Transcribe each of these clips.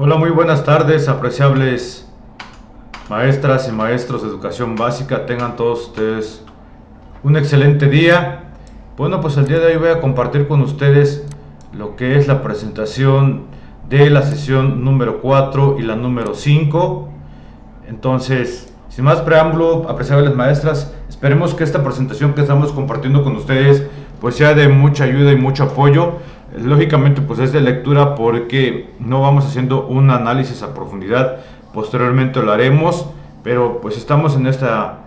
Hola, muy buenas tardes, apreciables maestras y maestros de educación básica. Tengan todos ustedes un excelente día. Bueno, pues el día de hoy voy a compartir con ustedes lo que es la presentación de la sesión número 4 y la número 5. Entonces, sin más preámbulo, apreciables maestras, esperemos que esta presentación que estamos compartiendo con ustedes pues sea de mucha ayuda y mucho apoyo. Lógicamente pues es de lectura porque no vamos haciendo un análisis a profundidad, posteriormente lo haremos, pero pues estamos en esta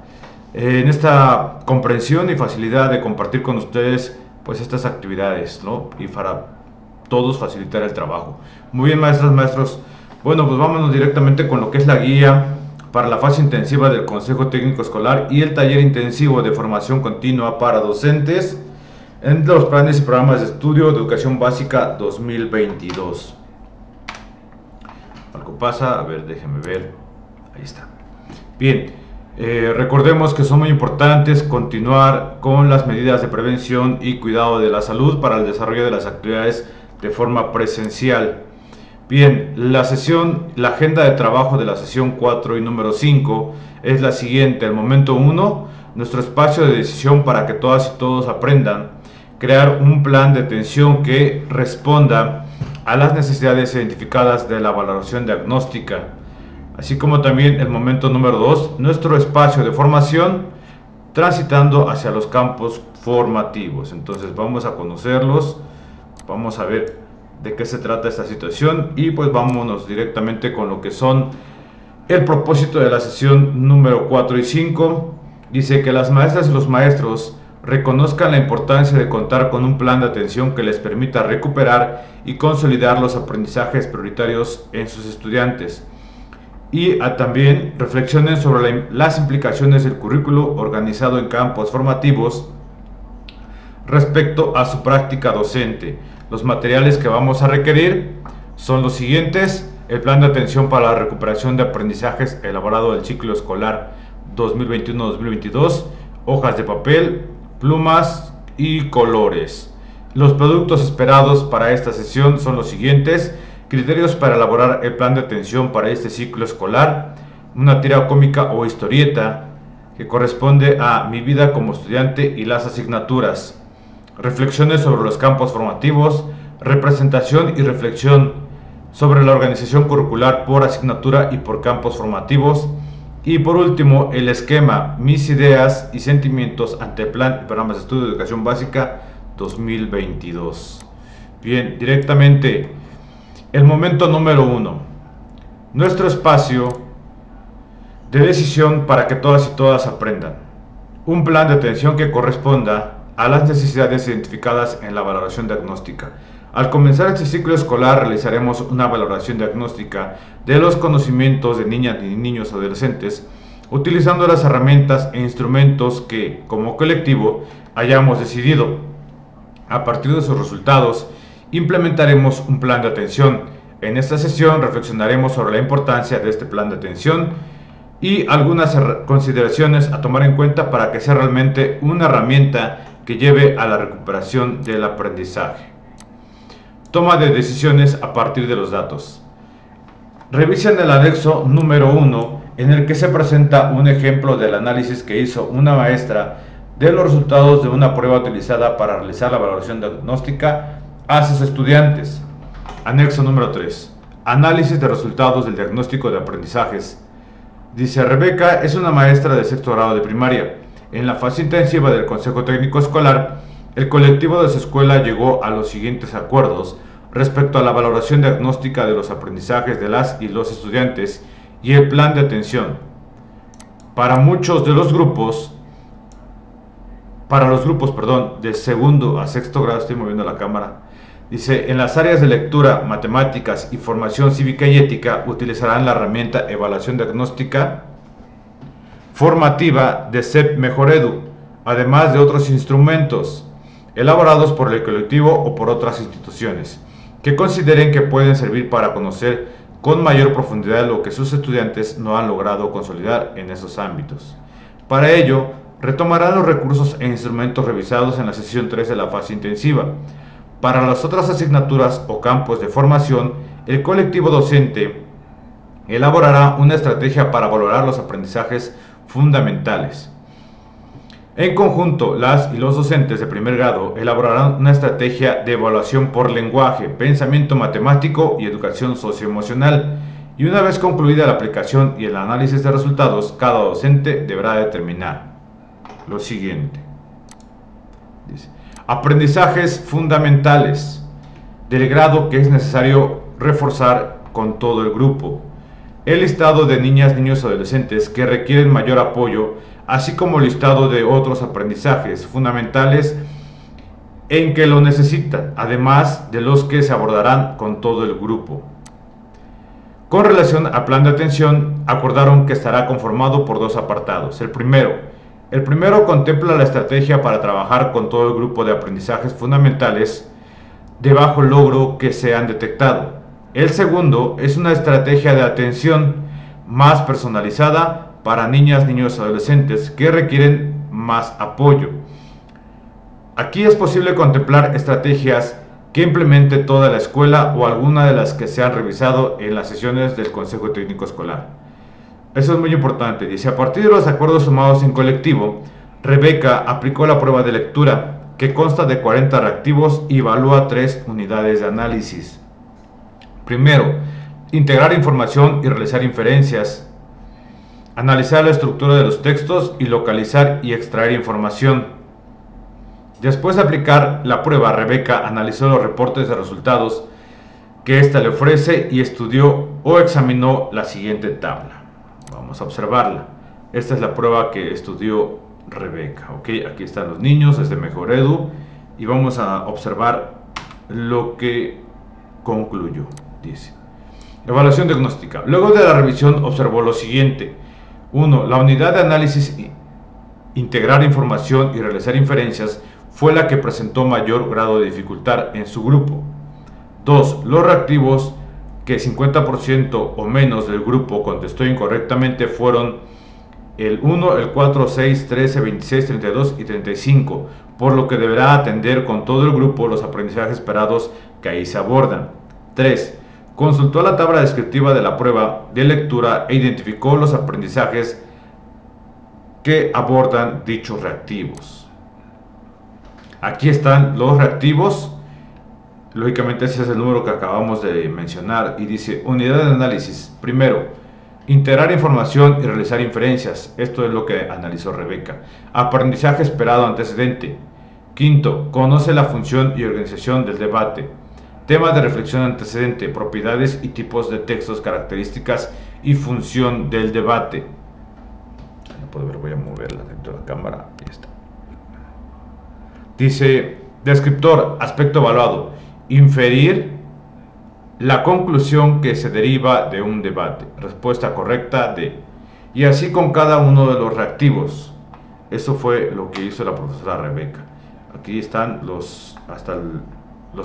comprensión y facilidad de compartir con ustedes pues estas actividades, ¿no? Y para todos facilitar el trabajo. Muy bien, maestras, maestros. Bueno, pues vámonos directamente con lo que es la guía para la fase intensiva del Consejo Técnico Escolar y el taller intensivo de formación continua para docentes en los planes y programas de estudio de educación básica 2022. Algo pasa, a ver, déjenme ver. Ahí está. Bien, recordemos que son muy importantes continuar con las medidas de prevención y cuidado de la salud para el desarrollo de las actividades de forma presencial. Bien, la agenda de trabajo de la sesión 4 y número 5 es la siguiente. El momento 1, nuestro espacio de decisión para que todas y todos aprendan. Crear un plan de atención que responda a las necesidades identificadas de la valoración diagnóstica. Así como también el momento número 2, nuestro espacio de formación transitando hacia los campos formativos. Entonces vamos a conocerlos, vamos a ver de qué se trata esta situación y pues vámonos directamente con lo que son el propósito de la sesión número 4 y 5. Dice que las maestras y los maestros reconozcan la importancia de contar con un plan de atención que les permita recuperar y consolidar los aprendizajes prioritarios en sus estudiantes y también reflexionen sobre las implicaciones del currículo organizado en campos formativos respecto a su práctica docente. Los materiales que vamos a requerir son los siguientes: el plan de atención para la recuperación de aprendizajes elaborado del ciclo escolar 2021-2022, hojas de papel, plumas y colores. Los productos esperados para esta sesión son los siguientes: criterios para elaborar el plan de atención para este ciclo escolar, una tira cómica o historieta que corresponde a mi vida como estudiante y las asignaturas, reflexiones sobre los campos formativos, representación y reflexión sobre la organización curricular por asignatura y por campos formativos, y por último el esquema, mis ideas y sentimientos ante el plan y programas de estudio de educación básica 2022. Bien, directamente el momento número 1, nuestro espacio de decisión para que todas y todas aprendan. Un plan de atención que corresponda a las necesidades identificadas en la valoración diagnóstica. Al comenzar este ciclo escolar realizaremos una valoración diagnóstica de los conocimientos de niñas y niños adolescentes, utilizando las herramientas e instrumentos que, como colectivo, hayamos decidido. A partir de sus resultados, implementaremos un plan de atención. En esta sesión reflexionaremos sobre la importancia de este plan de atención y algunas consideraciones a tomar en cuenta para que sea realmente una herramienta que lleve a la recuperación del aprendizaje. Toma de decisiones a partir de los datos. Revisen el anexo número 1 en el que se presenta un ejemplo del análisis que hizo una maestra de los resultados de una prueba utilizada para realizar la valoración diagnóstica a sus estudiantes. Anexo número 3. Análisis de resultados del diagnóstico de aprendizajes. Dice: Rebeca es una maestra de sexto grado de primaria. En la fase intensiva del Consejo Técnico Escolar, el colectivo de su escuela llegó a los siguientes acuerdos respecto a la valoración diagnóstica de los aprendizajes de las y los estudiantes y el plan de atención. Para los grupos de segundo a sexto grado, estoy moviendo la cámara, dice: en las áreas de lectura, matemáticas y formación cívica y ética utilizarán la herramienta evaluación diagnóstica formativa de CEP Mejoredu, además de otros instrumentos elaborados por el colectivo o por otras instituciones que consideren que pueden servir para conocer con mayor profundidad lo que sus estudiantes no han logrado consolidar en esos ámbitos. Para ello, retomarán los recursos e instrumentos revisados en la sesión 3 de la fase intensiva. Para las otras asignaturas o campos de formación, El colectivo docente elaborará una estrategia para valorar los aprendizajes fundamentales. En conjunto, las y los docentes de primer grado elaborarán una estrategia de evaluación por lenguaje, pensamiento matemático y educación socioemocional. Y una vez concluida la aplicación y el análisis de resultados, cada docente deberá determinar lo siguiente. Dice, aprendizajes fundamentales del grado que es necesario reforzar con todo el grupo. El listado de niñas, niños y adolescentes que requieren mayor apoyo, así como el listado de otros aprendizajes fundamentales en que lo necesitan, además de los que se abordarán con todo el grupo. Con relación al plan de atención, acordaron que estará conformado por dos apartados. El primero contempla la estrategia para trabajar con todo el grupo de aprendizajes fundamentales de bajo logro que se han detectado. El segundo es una estrategia de atención más personalizada para niñas, niños y adolescentes que requieren más apoyo. Aquí es posible contemplar estrategias que implemente toda la escuela o alguna de las que se han revisado en las sesiones del Consejo Técnico Escolar. Eso es muy importante. Dice, a partir de los acuerdos sumados en colectivo, Rebeca aplicó la prueba de lectura, que consta de 40 reactivos y evalúa 3 unidades de análisis. Primero, integrar información y realizar inferencias. Analizar la estructura de los textos y localizar y extraer información. Después de aplicar la prueba, Rebeca analizó los reportes de resultados que ésta le ofrece y estudió o examinó la siguiente tabla. Vamos a observarla. Esta es la prueba que estudió Rebeca. Aquí están los niños desde Mejor Edu y vamos a observar lo que concluyó. Dice, evaluación diagnóstica. Luego de la revisión observó lo siguiente. 1. La unidad de análisis, integrar información y realizar inferencias, fue la que presentó mayor grado de dificultad en su grupo. 2. Los reactivos que 50% o menos del grupo contestó incorrectamente fueron el 1, el 4, 6, 13, 26, 32 y 35, por lo que deberá atender con todo el grupo los aprendizajes esperados que ahí se abordan. 3. Consultó la tabla descriptiva de la prueba de lectura e identificó los aprendizajes que abordan dichos reactivos. Aquí están los reactivos. Lógicamente ese es el número que acabamos de mencionar y dice unidad de análisis. Primero, integrar información y realizar inferencias. Esto es lo que analizó Rebeca. Aprendizaje esperado antecedente. Quinto, conoce la función y organización del debate. Temas de reflexión antecedente, propiedades y tipos de textos, características y función del debate. No puedo ver, voy a moverla dentro de la cámara. Ahí está. Dice, descriptor, aspecto evaluado, inferir la conclusión que se deriva de un debate, respuesta correcta de, y así con cada uno de los reactivos. Eso fue lo que hizo la profesora Rebeca. Aquí están los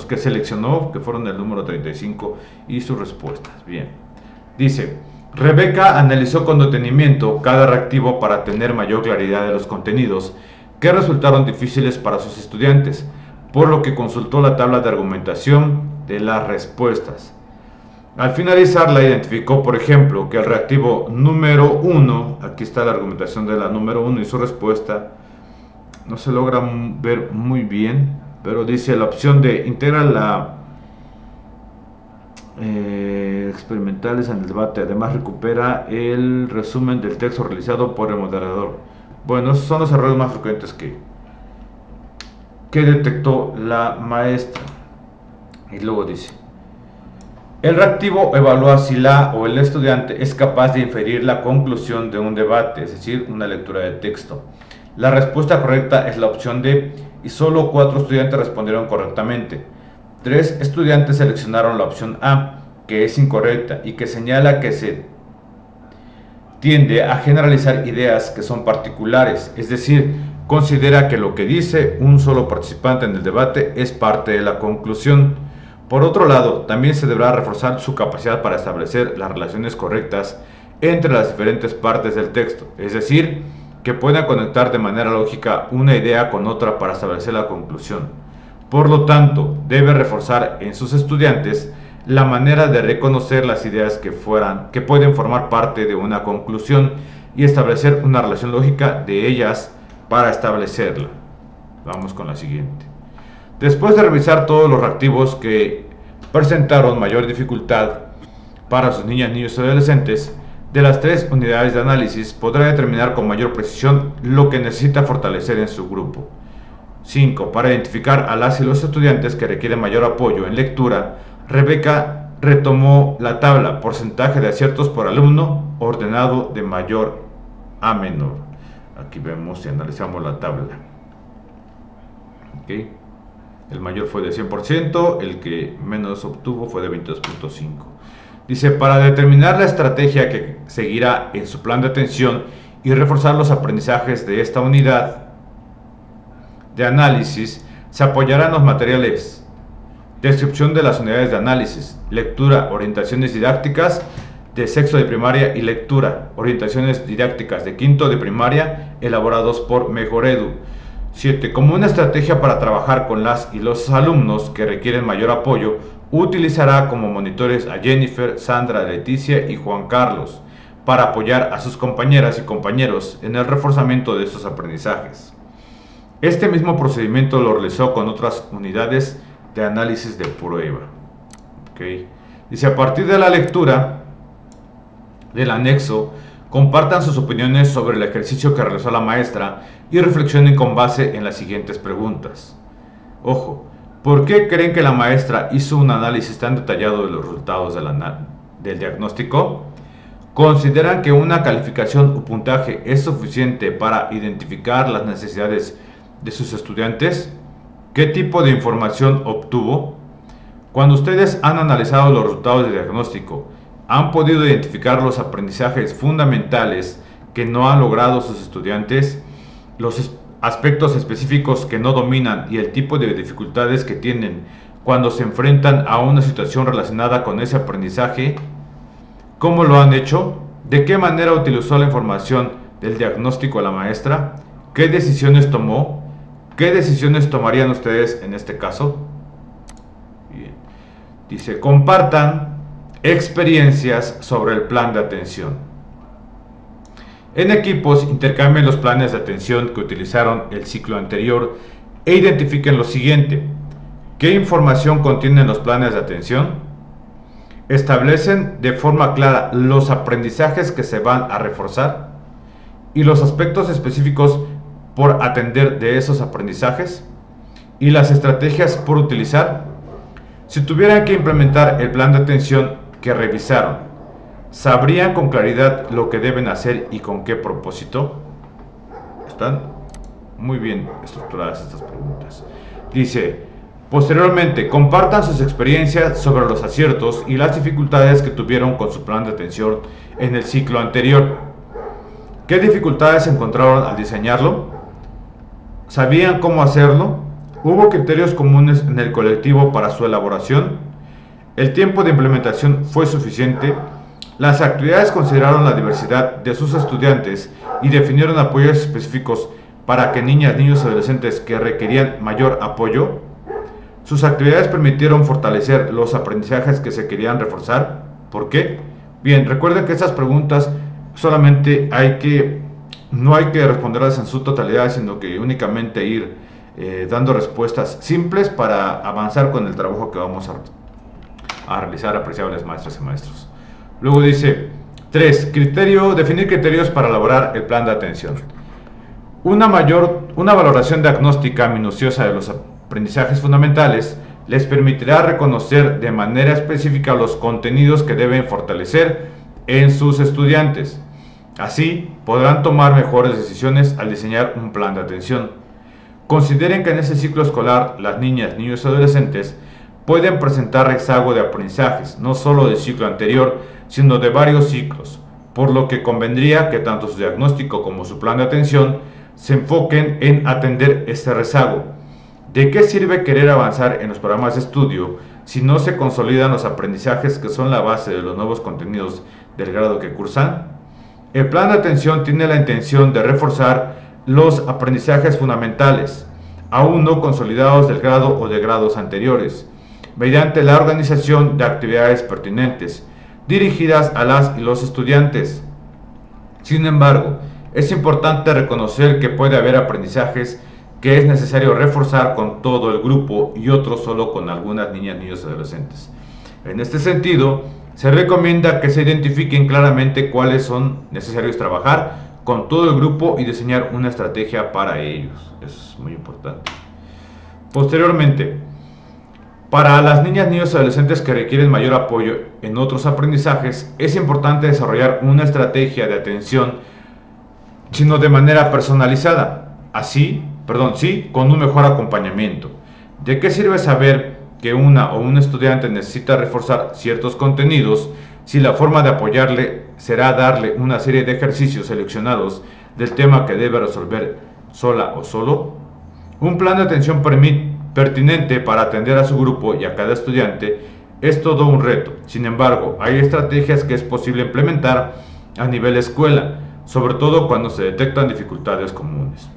que seleccionó, que fueron el número 35 y sus respuestas. Bien, dice, Rebeca analizó con detenimiento cada reactivo para tener mayor claridad de los contenidos que resultaron difíciles para sus estudiantes, por lo que consultó la tabla de argumentación de las respuestas. Al finalizarla identificó, por ejemplo, que el reactivo número 1, aquí está la argumentación de la número 1 y su respuesta, no se logra ver muy bien, pero dice la opción de integrar la experimentales en el debate, además recupera el resumen del texto realizado por el moderador. Bueno, esos son los errores más frecuentes que detectó la maestra. Y luego dice, el reactivo evalúa si la o el estudiante es capaz de inferir la conclusión de un debate, es decir, una lectura de texto. La respuesta correcta es la opción D y solo 4 estudiantes respondieron correctamente. 3 estudiantes seleccionaron la opción A, que es incorrecta y que señala que se tiende a generalizar ideas que son particulares, es decir, considera que lo que dice un solo participante en el debate es parte de la conclusión. Por otro lado, también se deberá reforzar su capacidad para establecer las relaciones correctas entre las diferentes partes del texto, es decir, que puedan conectar de manera lógica una idea con otra para establecer la conclusión. Por lo tanto, debe reforzar en sus estudiantes la manera de reconocer las ideas que pueden formar parte de una conclusión y establecer una relación lógica de ellas para establecerla. Vamos con la siguiente. Después de revisar todos los reactivos que presentaron mayor dificultad para sus niñas, niños y adolescentes, de las 3 unidades de análisis podrá determinar con mayor precisión lo que necesita fortalecer en su grupo. 5. Para identificar a las y los estudiantes que requieren mayor apoyo en lectura, Rebeca retomó la tabla porcentaje de aciertos por alumno ordenado de mayor a menor. Aquí vemos y analizamos la tabla. ¿Okay? El mayor fue de 100%, el que menos obtuvo fue de 22.5. Dice, para determinar la estrategia que seguirá en su plan de atención y reforzar los aprendizajes de esta unidad de análisis, se apoyarán los materiales: descripción de las unidades de análisis, lectura, orientaciones didácticas de sexto de primaria y lectura, orientaciones didácticas de quinto de primaria elaborados por Mejoredu. 7. Como una estrategia para trabajar con las y los alumnos que requieren mayor apoyo, utilizará como monitores a Jennifer, Sandra, Leticia y Juan Carlos para apoyar a sus compañeras y compañeros en el reforzamiento de estos aprendizajes. Este mismo procedimiento lo realizó con otras unidades de análisis de prueba. Okay. Dice, a partir de la lectura del anexo, compartan sus opiniones sobre el ejercicio que realizó la maestra y reflexionen con base en las siguientes preguntas. Ojo, ¿por qué creen que la maestra hizo un análisis tan detallado de los resultados del diagnóstico? ¿Consideran que una calificación o puntaje es suficiente para identificar las necesidades de sus estudiantes? ¿Qué tipo de información obtuvo? Cuando ustedes han analizado los resultados del diagnóstico, ¿han podido identificar los aprendizajes fundamentales que no han logrado sus estudiantes, los aspectos específicos que no dominan y el tipo de dificultades que tienen cuando se enfrentan a una situación relacionada con ese aprendizaje? ¿Cómo lo han hecho? ¿De qué manera utilizó la información del diagnóstico la maestra? ¿Qué decisiones tomó? ¿Qué decisiones tomarían ustedes en este caso? Bien. Dice, compartan experiencias sobre el plan de atención. En equipos, intercambien los planes de atención que utilizaron el ciclo anterior e identifiquen lo siguiente. ¿Qué información contienen los planes de atención? Establecen de forma clara los aprendizajes que se van a reforzar y los aspectos específicos por atender de esos aprendizajes y las estrategias por utilizar. Si tuvieran que implementar el plan de atención que revisaron, ¿sabrían con claridad lo que deben hacer y con qué propósito? Están muy bien estructuradas estas preguntas. Dice, posteriormente, compartan sus experiencias sobre los aciertos y las dificultades que tuvieron con su plan de atención en el ciclo anterior. ¿Qué dificultades encontraron al diseñarlo? ¿Sabían cómo hacerlo? ¿Hubo criterios comunes en el colectivo para su elaboración? ¿El tiempo de implementación fue suficiente? Las actividades consideraron la diversidad de sus estudiantes y definieron apoyos específicos para que niñas, niños y adolescentes que requerían mayor apoyo. Sus actividades permitieron fortalecer los aprendizajes que se querían reforzar. ¿Por qué? Bien, recuerden que estas preguntas solamente no hay que responderlas en su totalidad, sino que únicamente ir dando respuestas simples para avanzar con el trabajo que vamos a realizar, apreciables maestras y maestros. Luego dice 3. Definir criterios para elaborar el plan de atención. Una valoración diagnóstica minuciosa de los aprendizajes fundamentales les permitirá reconocer de manera específica los contenidos que deben fortalecer en sus estudiantes. Así, podrán tomar mejores decisiones al diseñar un plan de atención. Consideren que en ese ciclo escolar, las niñas, niños y adolescentes pueden presentar rezago de aprendizajes, no solo del ciclo anterior, sino de varios ciclos, por lo que convendría que tanto su diagnóstico como su plan de atención se enfoquen en atender este rezago. ¿De qué sirve querer avanzar en los programas de estudio si no se consolidan los aprendizajes que son la base de los nuevos contenidos del grado que cursan? El plan de atención tiene la intención de reforzar los aprendizajes fundamentales, aún no consolidados del grado o de grados anteriores, mediante la organización de actividades pertinentes, dirigidas a las y los estudiantes. Sin embargo, es importante reconocer que puede haber aprendizajes que es necesario reforzar con todo el grupo y otros solo con algunas niñas, niños y adolescentes. En este sentido, se recomienda que se identifiquen claramente cuáles son necesarios trabajar con todo el grupo y diseñar una estrategia para ellos. Eso es muy importante. Posteriormente, para las niñas, niños y adolescentes que requieren mayor apoyo en otros aprendizajes, es importante desarrollar una estrategia de atención, sino de manera personalizada, con un mejor acompañamiento. ¿De qué sirve saber que una o un estudiante necesita reforzar ciertos contenidos si la forma de apoyarle será darle una serie de ejercicios seleccionados del tema que debe resolver sola o solo? Un plan de atención pertinente para atender a su grupo y a cada estudiante es todo un reto. Sin embargo, hay estrategias que es posible implementar a nivel escuela, sobre todo cuando se detectan dificultades comunes.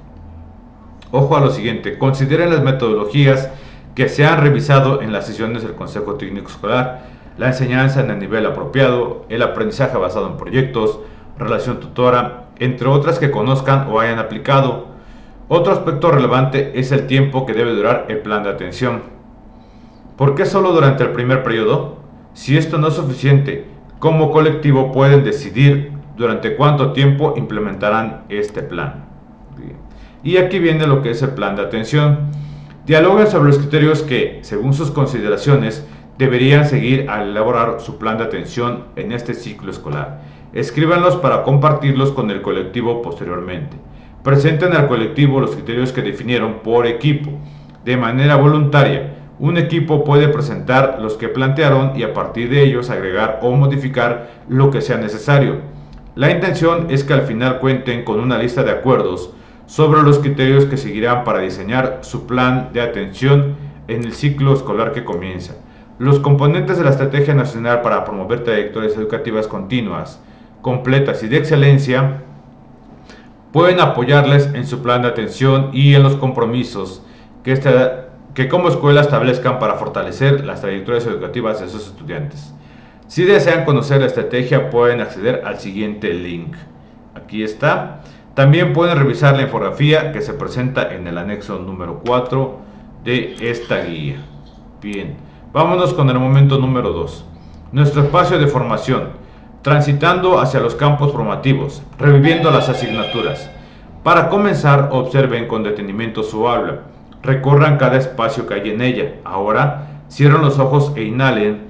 Ojo a lo siguiente: consideren las metodologías que se han revisado en las sesiones del Consejo Técnico Escolar, la enseñanza en el nivel apropiado, el aprendizaje basado en proyectos, relación tutora, entre otras que conozcan o hayan aplicado. Otro aspecto relevante es el tiempo que debe durar el plan de atención. ¿Por qué solo durante el primer periodo? Si esto no es suficiente, como colectivo pueden decidir durante cuánto tiempo implementarán este plan. Bien. Y aquí viene lo que es el plan de atención. Dialoguen sobre los criterios que, según sus consideraciones, deberían seguir al elaborar su plan de atención en este ciclo escolar. Escríbanlos para compartirlos con el colectivo posteriormente. Presenten al colectivo los criterios que definieron por equipo. De manera voluntaria, un equipo puede presentar los que plantearon y a partir de ellos agregar o modificar lo que sea necesario. La intención es que al final cuenten con una lista de acuerdos sobre los criterios que seguirán para diseñar su plan de atención en el ciclo escolar que comienza. Los componentes de la Estrategia Nacional para promover trayectorias educativas continuas, completas y de excelencia pueden apoyarles en su plan de atención y en los compromisos que como escuela establezcan para fortalecer las trayectorias educativas de sus estudiantes. Si desean conocer la estrategia, pueden acceder al siguiente link. Aquí está. También pueden revisar la infografía que se presenta en el anexo número 4 de esta guía. Bien, vámonos con el momento número 2. Nuestro espacio de formación. Transitando hacia los campos formativos, reviviendo las asignaturas. Para comenzar, observen con detenimiento su aula. Recorran cada espacio que hay en ella. Ahora, cierren los ojos e inhalen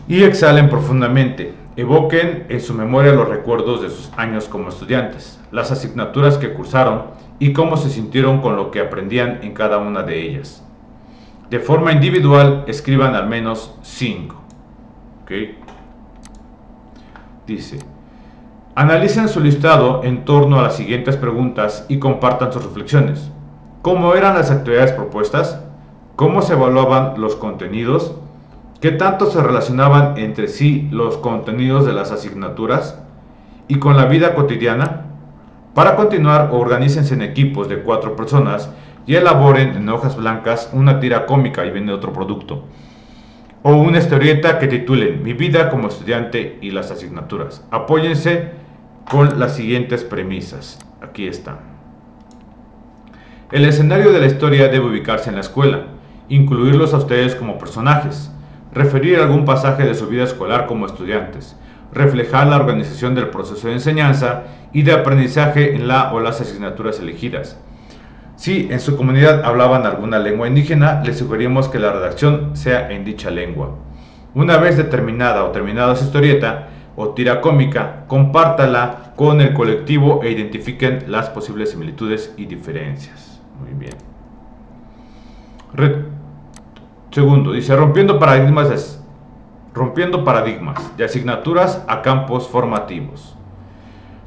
y exhalen profundamente. Evoquen en su memoria los recuerdos de sus años como estudiantes, las asignaturas que cursaron y cómo se sintieron con lo que aprendían en cada una de ellas. De forma individual, escriban al menos 5. ¿Okay? Dice: analicen su listado en torno a las siguientes preguntas y compartan sus reflexiones. ¿Cómo eran las actividades propuestas? ¿Cómo se evaluaban los contenidos? ¿Qué tanto se relacionaban entre sí los contenidos de las asignaturas y con la vida cotidiana? Para continuar, organícense en equipos de 4 personas y elaboren en hojas blancas una tira cómica, y viene otro producto, o una historieta que titulen Mi vida como estudiante y las asignaturas. Apóyense con las siguientes premisas. Aquí está. El escenario de la historia debe ubicarse en la escuela, incluirlos a ustedes como personajes, referir algún pasaje de su vida escolar como estudiantes, reflejar la organización del proceso de enseñanza y de aprendizaje en la o las asignaturas elegidas. Si en su comunidad hablaban alguna lengua indígena, les sugerimos que la redacción sea en dicha lengua. Una vez determinada o terminada su historieta o tira cómica, compártala con el colectivo e identifiquen las posibles similitudes y diferencias. Muy bien. Segundo, dice rompiendo paradigmas de asignaturas a campos formativos.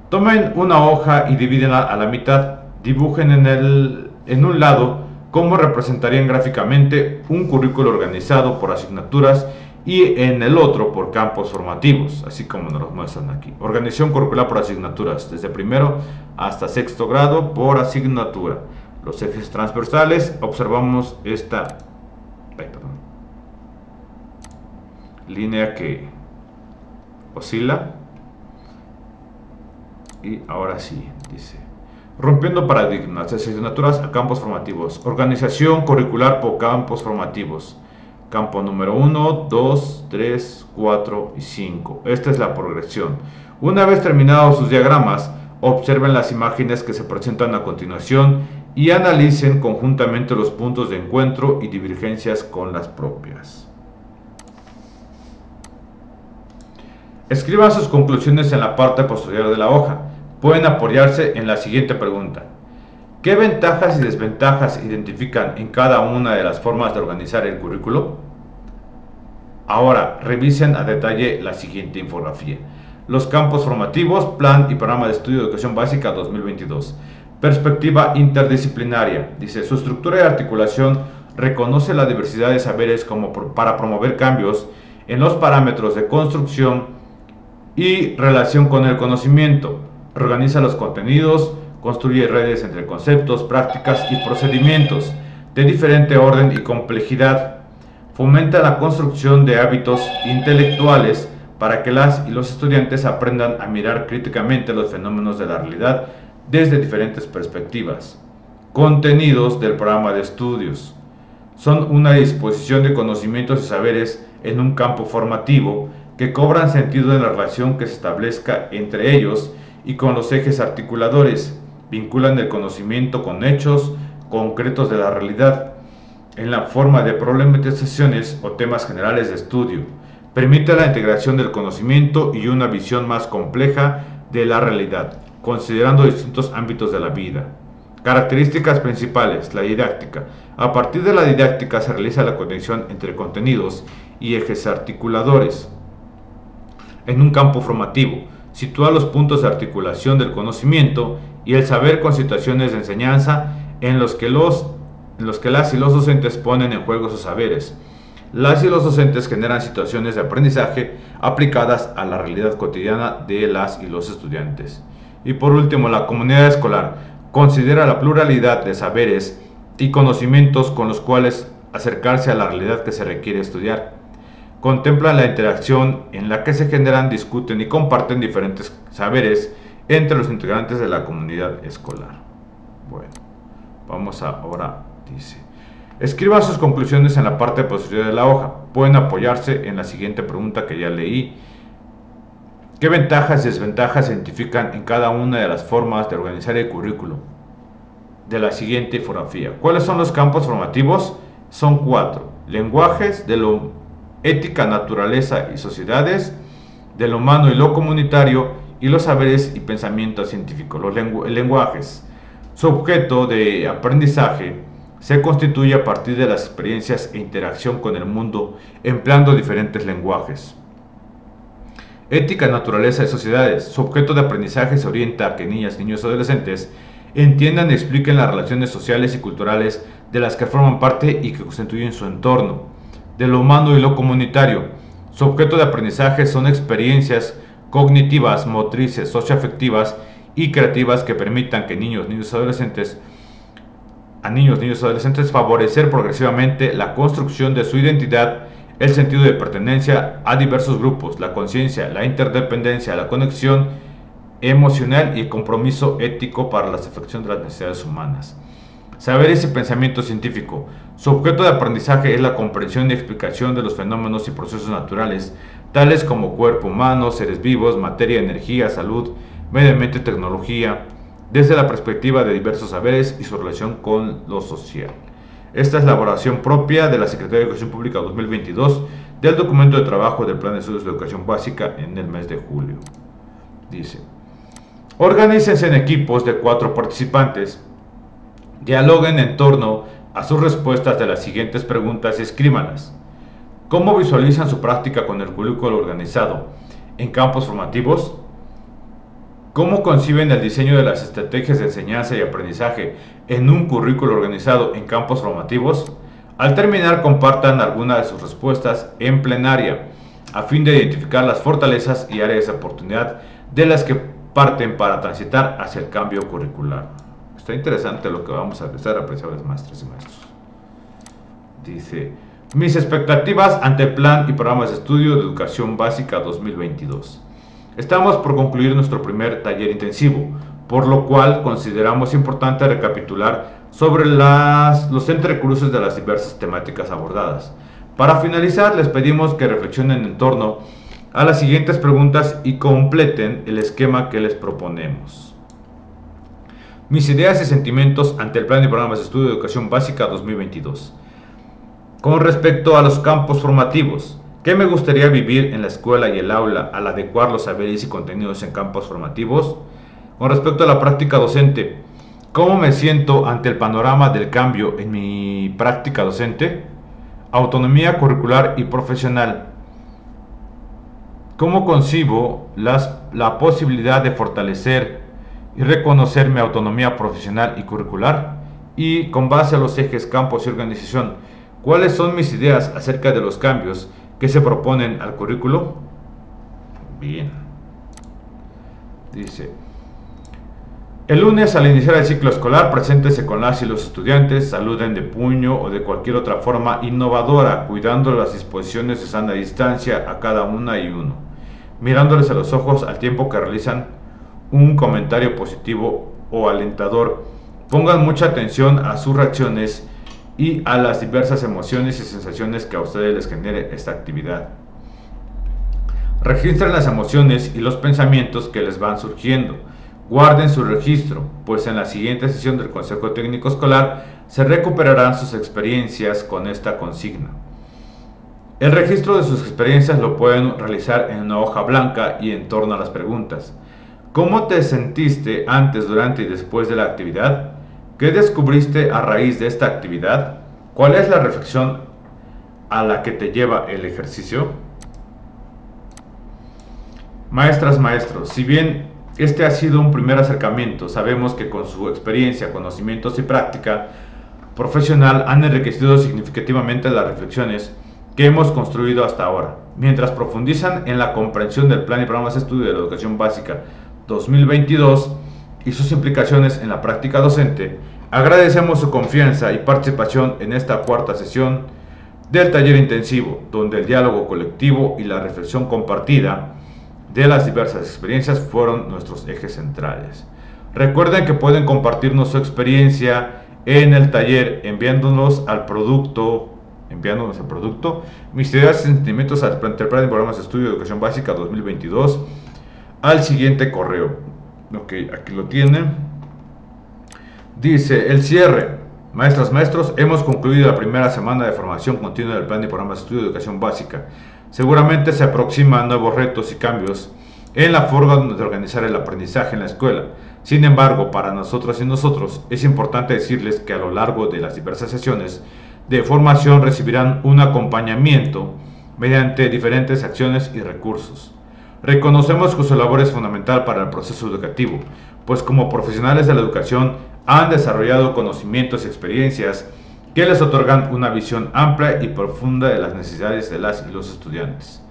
Tomen una hoja y divídenla a la mitad. Dibujen en un lado cómo representarían gráficamente un currículo organizado por asignaturas y en el otro por campos formativos, así como nos lo muestran aquí. Organización curricular por asignaturas, desde primero hasta sexto grado por asignatura. Los ejes transversales, observamos esta... línea que oscila. Y ahora sí, dice: rompiendo paradigmas, de asignaturas a campos formativos. Organización curricular por campos formativos. Campo número 1, 2, 3, 4 y 5. Esta es la progresión. Una vez terminados sus diagramas, observen las imágenes que se presentan a continuación y analicen conjuntamente los puntos de encuentro y divergencias con las propias. Escriban sus conclusiones en la parte posterior de la hoja. Pueden apoyarse en la siguiente pregunta: ¿qué ventajas y desventajas identifican en cada una de las formas de organizar el currículo? Ahora, revisen a detalle la siguiente infografía. Los campos formativos, plan y programa de estudio de educación básica 2022. Perspectiva interdisciplinaria. Dice: su estructura y articulación reconoce la diversidad de saberes como para promover cambios en los parámetros de construcción y relación con el conocimiento. Organiza los contenidos, construye redes entre conceptos, prácticas y procedimientos de diferente orden y complejidad. Fomenta la construcción de hábitos intelectuales para que las y los estudiantes aprendan a mirar críticamente los fenómenos de la realidad desde diferentes perspectivas. Contenidos del programa de estudios. Son una disposición de conocimientos y saberes en un campo formativo que cobran sentido en la relación que se establezca entre ellos y con los ejes articuladores. Vinculan el conocimiento con hechos concretos de la realidad en la forma de problematizaciones o temas generales de estudio. Permite la integración del conocimiento y una visión más compleja de la realidad, considerando distintos ámbitos de la vida. Características principales: la didáctica. A partir de la didáctica se realiza la conexión entre contenidos y ejes articuladores. En un campo formativo, sitúa los puntos de articulación del conocimiento y el saber con situaciones de enseñanza en los que las y los docentes ponen en juego sus saberes. Las y los docentes generan situaciones de aprendizaje aplicadas a la realidad cotidiana de las y los estudiantes. Y por último, la comunidad escolar considera la pluralidad de saberes y conocimientos con los cuales acercarse a la realidad que se requiere estudiar. Contempla la interacción en la que se generan, discuten y comparten diferentes saberes entre los integrantes de la comunidad escolar. Bueno, vamos ahora, dice: escriban sus conclusiones en la parte posterior de la hoja. Pueden apoyarse en la siguiente pregunta que ya leí: ¿qué ventajas y desventajas se identifican en cada una de las formas de organizar el currículo? De la siguiente infografía. ¿Cuáles son los campos formativos? Son 4. Lenguajes, de lo ética, naturaleza y sociedades, de lo humano y lo comunitario, y los saberes y pensamientos científicos. Los lenguajes. Su objeto de aprendizaje se constituye a partir de las experiencias e interacción con el mundo empleando diferentes lenguajes. Ética, naturaleza y sociedades. Su objeto de aprendizaje se orienta a que niñas, niños y adolescentes entiendan y expliquen las relaciones sociales y culturales de las que forman parte y que constituyen su entorno. De lo humano y lo comunitario. Su objeto de aprendizaje son experiencias cognitivas, motrices, socioafectivas y creativas que permitan que niños, niños y adolescentes favorecer progresivamente la construcción de su identidad, el sentido de pertenencia a diversos grupos, la conciencia, la interdependencia, la conexión emocional y el compromiso ético para la satisfacción de las necesidades humanas. Saberes y pensamiento científico. Su objeto de aprendizaje es la comprensión y explicación de los fenómenos y procesos naturales, tales como cuerpo humano, seres vivos, materia, energía, salud, medio ambiente y tecnología, desde la perspectiva de diversos saberes y su relación con lo social. Esta es la elaboración propia de la Secretaría de Educación Pública 2022 del documento de trabajo del Plan de Estudios de Educación Básica en el mes de julio. Dice: organícense en equipos de 4 participantes. Dialoguen en torno a sus respuestas de las siguientes preguntas y escríbanlas. ¿Cómo visualizan su práctica con el currículo organizado en campos formativos? ¿Cómo conciben el diseño de las estrategias de enseñanza y aprendizaje en un currículo organizado en campos formativos? Al terminar, compartan algunas de sus respuestas en plenaria, a fin de identificar las fortalezas y áreas de oportunidad de las que parten para transitar hacia el cambio curricular. Está interesante lo que vamos a realizar, apreciables maestras y maestros. Dice: Mis expectativas ante el plan y programas de estudio de educación básica 2022. Estamos por concluir nuestro primer taller intensivo, por lo cual consideramos importante recapitular sobre los entrecruces de las diversas temáticas abordadas. Para finalizar, les pedimos que reflexionen en torno a las siguientes preguntas y completen el esquema que les proponemos. Mis ideas y sentimientos ante el plan y programas de estudio de educación básica 2022. Con respecto a los campos formativos, ¿qué me gustaría vivir en la escuela y el aula al adecuar los saberes y contenidos en campos formativos? Con respecto a la práctica docente, ¿cómo me siento ante el panorama del cambio en mi práctica docente? Autonomía curricular y profesional. ¿Cómo concibo la posibilidad de fortalecer y reconocer mi autonomía profesional y curricular? Y con base a los ejes campos y organización, ¿cuáles son mis ideas acerca de los cambios que se proponen al currículo? Bien. Dice: el lunes, al iniciar el ciclo escolar, preséntese con las y los estudiantes, saluden de puño o de cualquier otra forma innovadora, cuidando las disposiciones de sana distancia a cada una y uno, mirándoles a los ojos al tiempo que realizan un comentario positivo o alentador. Pongan mucha atención a sus reacciones y a las diversas emociones y sensaciones que a ustedes les genere esta actividad. Registren las emociones y los pensamientos que les van surgiendo. Guarden su registro, pues en la siguiente sesión del Consejo Técnico Escolar se recuperarán sus experiencias con esta consigna. El registro de sus experiencias lo pueden realizar en una hoja blanca y en torno a las preguntas. ¿Cómo te sentiste antes, durante y después de la actividad? ¿Qué descubriste a raíz de esta actividad? ¿Cuál es la reflexión a la que te lleva el ejercicio? Maestras, maestros, si bien este ha sido un primer acercamiento, sabemos que con su experiencia, conocimientos y práctica profesional han enriquecido significativamente las reflexiones que hemos construido hasta ahora. Mientras profundizan en la comprensión del plan y programas de estudio de la educación básica 2022 y sus implicaciones en la práctica docente, agradecemos su confianza y participación en esta cuarta sesión del taller intensivo, donde el diálogo colectivo y la reflexión compartida de las diversas experiencias fueron nuestros ejes centrales. Recuerden que pueden compartirnos su experiencia en el taller enviándonos al producto mis ideas y sentimientos al plan y programas de estudio de educación básica 2022 al siguiente correo. Ok, aquí lo tienen. Dice: el cierre. Maestras, maestros, hemos concluido la primera semana de formación continua del plan de programas de estudio de educación básica. Seguramente se aproximan nuevos retos y cambios en la forma de organizar el aprendizaje en la escuela. Sin embargo, para nosotras y nosotros es importante decirles que a lo largo de las diversas sesiones de formación recibirán un acompañamiento mediante diferentes acciones y recursos. Reconocemos que su labor es fundamental para el proceso educativo, pues como profesionales de la educación han desarrollado conocimientos y experiencias que les otorgan una visión amplia y profunda de las necesidades de las y los estudiantes.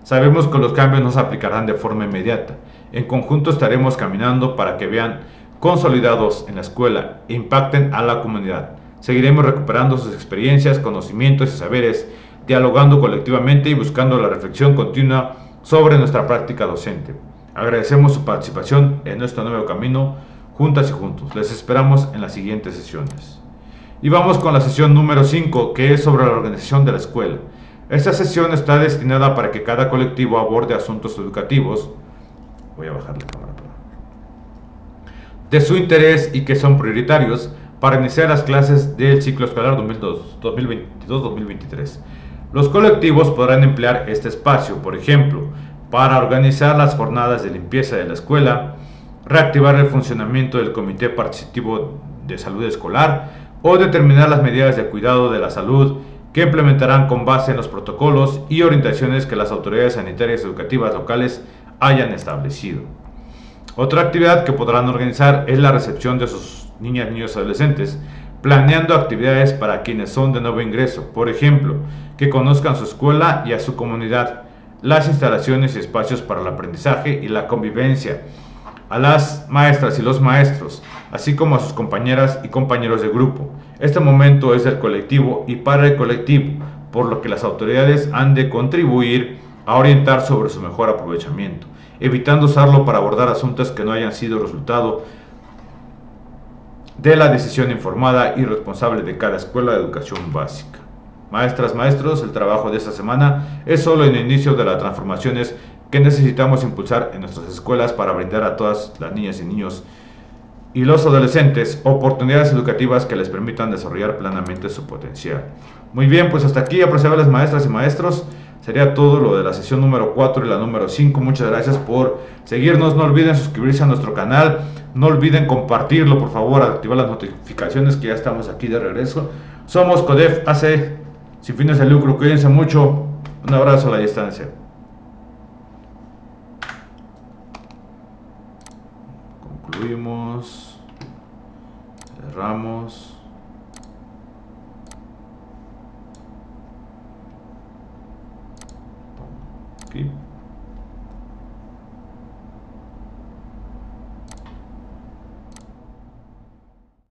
Sabemos que los cambios no se aplicarán de forma inmediata. En conjunto estaremos caminando para que vean consolidados en la escuela e impacten a la comunidad. Seguiremos recuperando sus experiencias, conocimientos y saberes, dialogando colectivamente y buscando la reflexión continua sobre nuestra práctica docente. Agradecemos su participación en nuestro nuevo camino, juntas y juntos. Les esperamos en las siguientes sesiones. Y vamos con la sesión número 5, que es sobre la organización de la escuela. Esta sesión está destinada para que cada colectivo aborde asuntos educativos. Voy a bajar la cámara. De su interés y que son prioritarios para iniciar las clases del ciclo escolar 2022-2023. Los colectivos podrán emplear este espacio, por ejemplo, para organizar las jornadas de limpieza de la escuela, reactivar el funcionamiento del Comité Participativo de Salud Escolar o determinar las medidas de cuidado de la salud que implementarán con base en los protocolos y orientaciones que las autoridades sanitarias y educativas locales hayan establecido. Otra actividad que podrán organizar es la recepción de sus niñas, niños y adolescentes, planeando actividades para quienes son de nuevo ingreso, por ejemplo, que conozcan su escuela y a su comunidad, las instalaciones y espacios para el aprendizaje y la convivencia, a las maestras y los maestros, así como a sus compañeras y compañeros de grupo. Este momento es del colectivo y para el colectivo, por lo que las autoridades han de contribuir a orientar sobre su mejor aprovechamiento, evitando usarlo para abordar asuntos que no hayan sido resultado de la decisión informada y responsable de cada escuela de educación básica. Maestras, maestros, el trabajo de esta semana es solo el inicio de las transformaciones que necesitamos impulsar en nuestras escuelas para brindar a todas las niñas y niños y los adolescentes oportunidades educativas que les permitan desarrollar plenamente su potencial. Muy bien, pues hasta aquí, apreciables maestras y maestros, sería todo lo de la sesión número 4 y la número 5. Muchas gracias por seguirnos, no olviden suscribirse a nuestro canal, no olviden compartirlo, por favor, activar las notificaciones, que ya estamos aquí de regreso. Somos CODEF AC, sin fines de lucro. Cuídense mucho, un abrazo a la distancia. Concluimos, cerramos. Aquí.